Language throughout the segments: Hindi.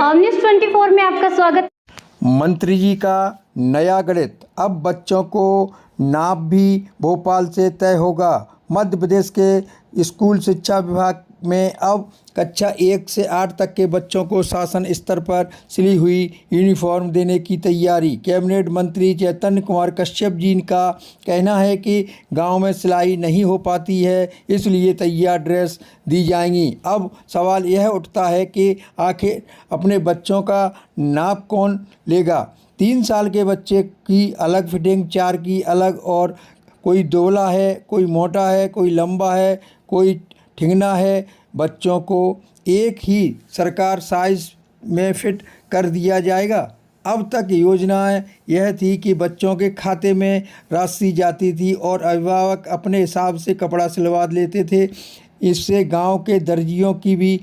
न्यूज़ 24 में आपका स्वागत। मंत्री जी का नया गणित, अब बच्चों को नाप भी भोपाल से तय होगा। मध्य प्रदेश के स्कूल शिक्षा विभाग में अब कक्षा 1 से 8 तक के बच्चों को शासन स्तर पर सिली हुई यूनिफॉर्म देने की तैयारी। कैबिनेट मंत्री चैतन्य कुमार कश्यप जी का कहना है कि गांव में सिलाई नहीं हो पाती है, इसलिए तैयार ड्रेस दी जाएंगी। अब सवाल यह उठता है कि आखिर अपने बच्चों का नाप कौन लेगा। 3 साल के बच्चे की अलग फिटिंग, 4 की अलग, और कोई दोला है, कोई मोटा है, कोई लंबा है, कोई ठिंगना है। बच्चों को एक ही सरकार साइज में फिट कर दिया जाएगा। अब तक योजनाएं यह थी कि बच्चों के खाते में राशि जाती थी और अभिभावक अपने हिसाब से कपड़ा सिलवा लेते थे। इससे गांव के दर्जियों की भी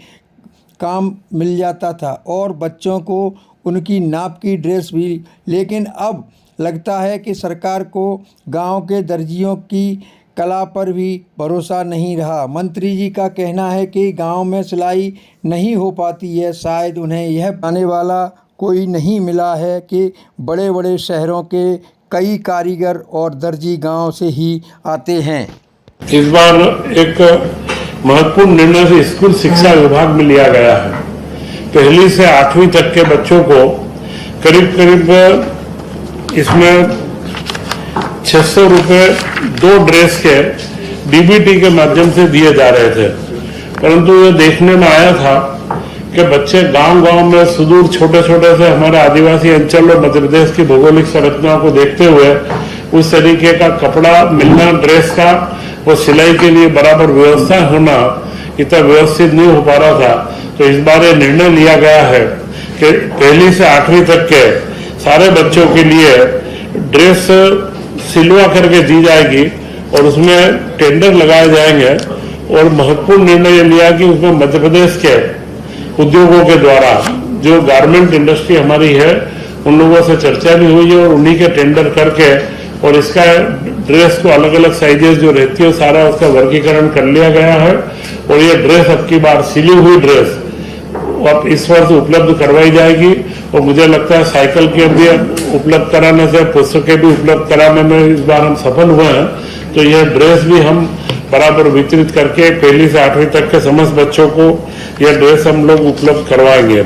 काम मिल जाता था और बच्चों को उनकी नाप की ड्रेस भी। लेकिन अब लगता है कि सरकार को गांव के दर्जियों की कला पर भी भरोसा नहीं रहा। मंत्री जी का कहना है कि गांव में सिलाई नहीं हो पाती है, शायद उन्हें यह बताने वाला कोई नहीं मिला है कि बड़े बड़े शहरों के कई कारीगर और दर्जी गांव से ही आते हैं। इस बार एक महत्वपूर्ण निर्णय स्कूल शिक्षा विभाग में लिया गया है। पहली से 8वीं तक के बच्चों को करीब करीब इसमें 600 रुपये 2 ड्रेस के डीबीटी के माध्यम से दिए जा रहे थे, परंतु ये देखने में आया था कि बच्चे गांव-गांव में सुदूर छोटे छोटे से हमारे आदिवासी अंचल और मध्य प्रदेश की भौगोलिक संरचना को देखते हुए उस तरीके का कपड़ा मिलना, ड्रेस का वो सिलाई के लिए बराबर व्यवस्था होना इतना व्यवस्थित नहीं हो पा रहा था। तो इस बार ये निर्णय लिया गया है कि पहली से 8वीं तक के सारे बच्चों के लिए ड्रेस सिलवा करके दी जाएगी और उसमें टेंडर लगाए जाएंगे। और महत्वपूर्ण निर्णय ये लिया कि उसमें मध्य प्रदेश के उद्योगों के द्वारा जो गारमेंट इंडस्ट्री हमारी है उन लोगों से चर्चा भी हुई है और उन्हीं के टेंडर करके और इसका ड्रेस को अलग अलग साइजेस जो रहती है सारा उसका वर्गीकरण कर लिया गया है। और ये ड्रेस अब की बार सिली हुई ड्रेस अब इस वर्ष उपलब्ध करवाई जाएगी। और मुझे लगता है साइकिल के भी उपलब्ध कराने से, पुस्तकें भी उपलब्ध कराने में इस बार हम सफल हुए हैं। तो यह ड्रेस भी हम बराबर वितरित करके पहली से 8वीं तक के समस्त बच्चों को यह ड्रेस हम लोग उपलब्ध करवाएंगे।